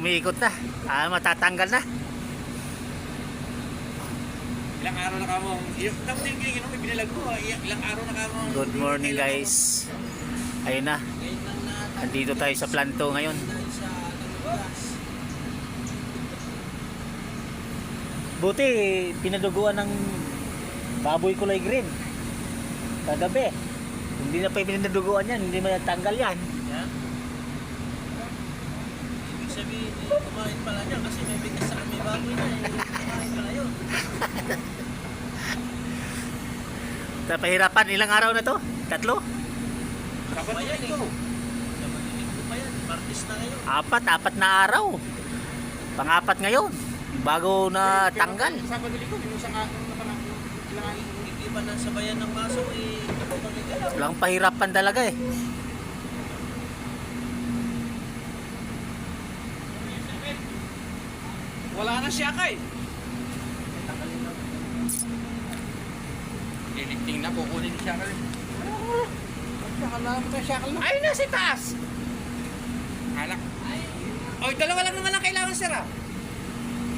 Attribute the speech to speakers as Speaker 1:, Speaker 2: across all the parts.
Speaker 1: umiikot na. Matatanggal na.
Speaker 2: Ilang araw na kamo. Tapos yung binilag mo. Ilang araw na kamo.
Speaker 1: Good morning guys. Ayun na. Andito tayo sa planto ngayon. Buti pinaduguan ng baboy kulay green kagabi. Hindi na pa pinaduguan yan. Hindi matatanggal yan.
Speaker 3: Yan. Ibig sabihin, kumain pala niya kasi may bigas sa kami baboy na kumain pala yun.
Speaker 1: Pahirapan, ilang araw na to? 3?
Speaker 2: Dapat
Speaker 3: Pa yan
Speaker 2: ito.
Speaker 3: Dapat ko pa yan. Martis na ngayon.
Speaker 1: 4 na araw. Pang-4 ngayon. Bago na tanggal.
Speaker 2: Sabado linggo, yung isang araw na parang ilang araw.
Speaker 3: Hindi ba nang sabayan ng baso
Speaker 1: Walang pahirapan talaga eh.
Speaker 2: Wala na siya kay. Lilifting na, kukunin siya kay. Ay, nasa taas! Anak. Oy, dalawa lang naman ang kailangan, sir, ah.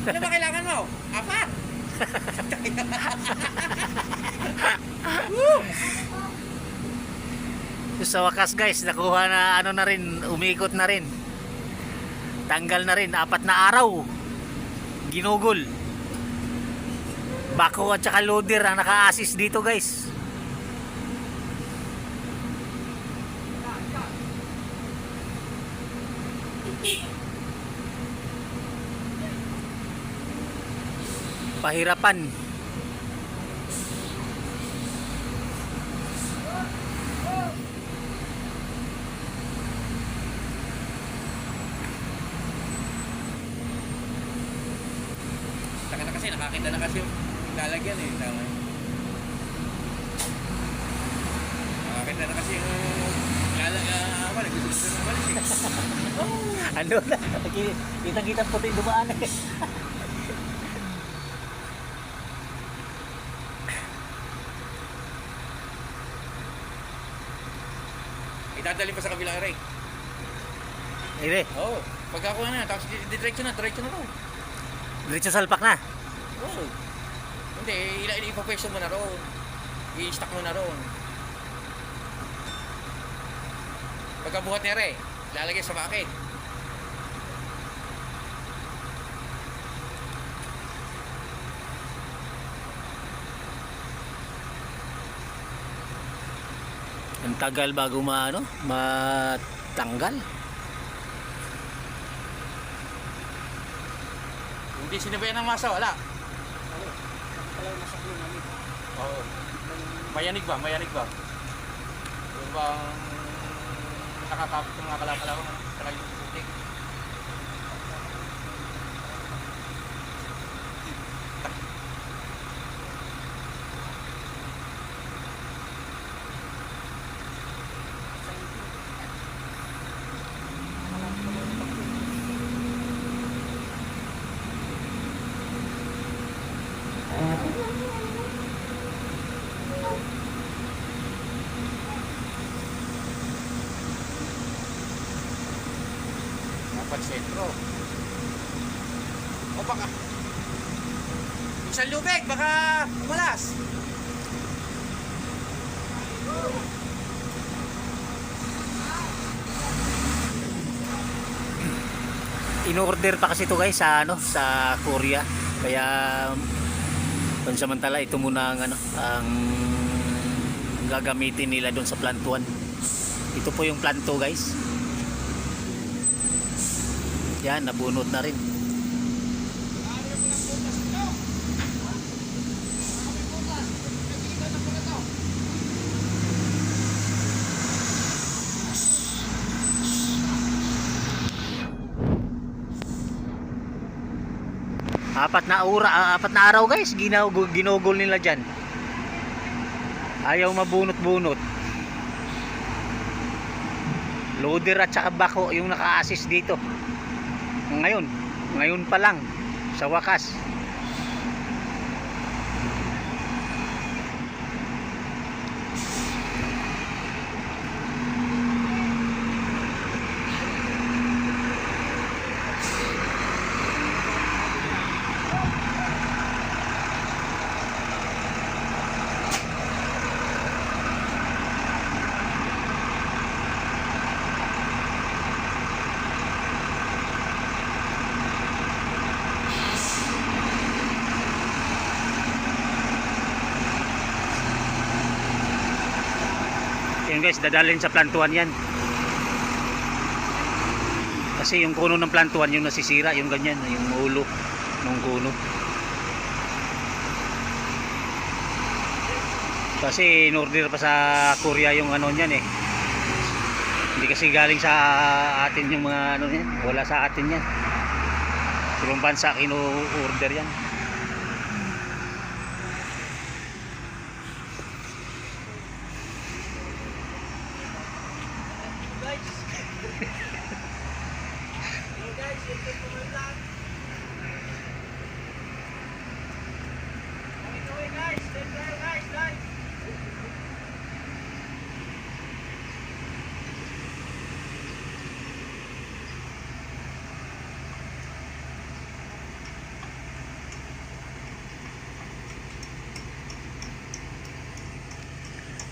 Speaker 2: Ano ba kailangan mo? 4?
Speaker 1: Sa wakas guys, nakuha na ano na rin, umiikot na rin. Tanggal na rin, 4 na araw. Ginugol. Bako at saka loader ang naka-assist dito guys. Pahirapan.
Speaker 2: Taka na kasi, nakakita na kasi yung lalagyan eh. Nakakita na kasi yung nagsusunod na balik eh.
Speaker 1: Ano na? Kitang-kitang puti dumaan eh.
Speaker 2: Idadali pa sa kabilang aray.
Speaker 1: Ire,
Speaker 2: Oo. Pagkakuha na, tapos diretso na to.
Speaker 1: diretso salpak na.
Speaker 2: Oo. Hindi, ipapwesto mo na roon. I-stack mo na roon. Pagkabuhat ni aray, lalagay sa bucket.
Speaker 1: Ang tagal bago matanggal.
Speaker 2: Hindi sinabayan ng masa, wala. Oo. Mayanig ba? Yung bang nakakapit ng mga kalakalaw sa kayo putik. Dapat sentro. O baka isang lubeg, baka umalas.
Speaker 1: In-order pa kasi ito guys sa sa Korea. Kaya pansamantala ito muna ang gagamitin nila doon sa plant 1. Ito po yung plant 2 guys. Yan, nabunot na rin. Apat na araw guys, ginugol nila dyan. Ayaw mabunot-bunot. Loader at saka bako yung naka-assist dito. Ngayon pa lang sa wakas. Yan guys, dadalhin sa plantuan yan. Kasi yung kuno ng plantuan yung nasisira, yung ganyan, yung ulo ng kuno. Kasi in-order pa sa Korea yung ano niyan eh. Hindi kasi galing sa atin yung mga ano niyan, wala sa atin yan. Ibang bansa kino-order yan.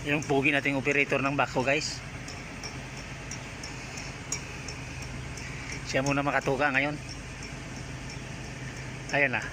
Speaker 1: Yung pugi nating operator ng backhoe guys. Siya muna makatuka ngayon. Ayan na.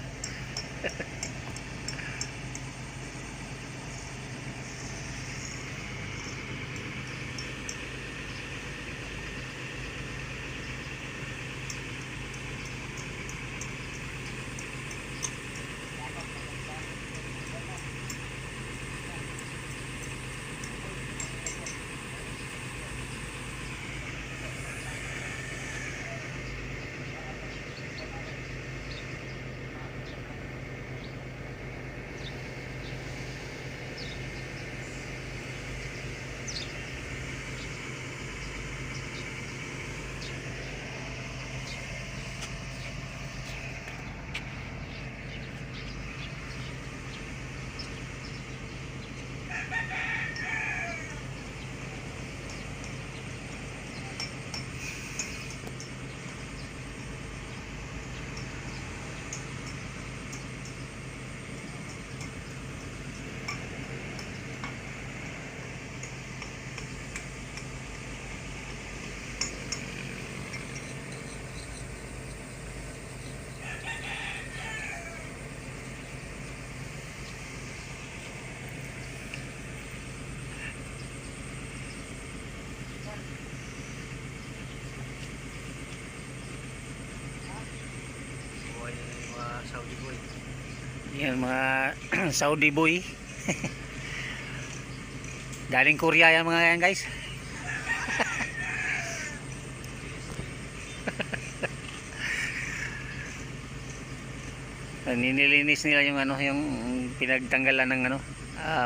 Speaker 3: Saudi boy.
Speaker 1: Yan mga Saudi boy. Galing Korea yan mga yan guys. Ninilinis nila yung ano, yung pinagtanggalan ng ano.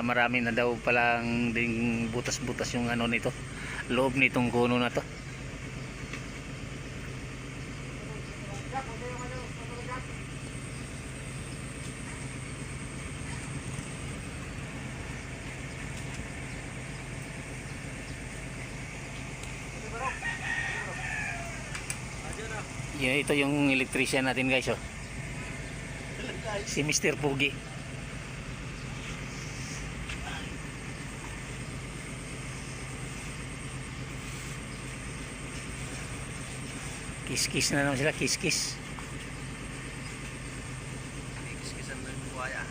Speaker 1: Marami na daw palang ding butas-butas yung ano nito. Loob nitong kuno na to. Yeah, ito yung electrician natin guys oh. Si Mr. Pugi. Kiss-kiss na naman sila, kiss-kiss.
Speaker 3: Kiskisan mo yung buhaya.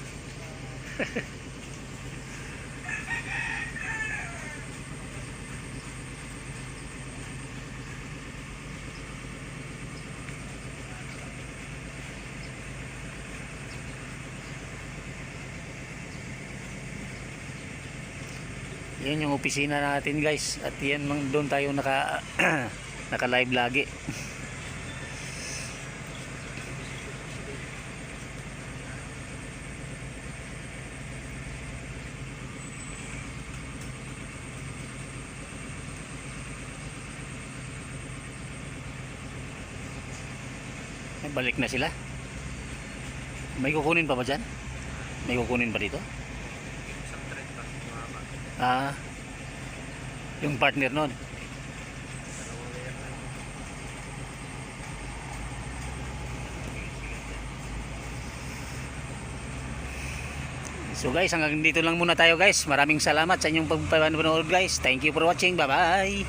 Speaker 1: Yan yung opisina natin guys. At yan doon tayo naka naka live lagi. Balik na sila. May kukunin pa ba dyan? May kukunin pa dito?
Speaker 3: Isang thread pa.
Speaker 1: Yung partner nun. So guys, hanggang dito lang muna tayo guys. Maraming salamat sa inyong pagpapanood guys. Thank you for watching. Bye bye.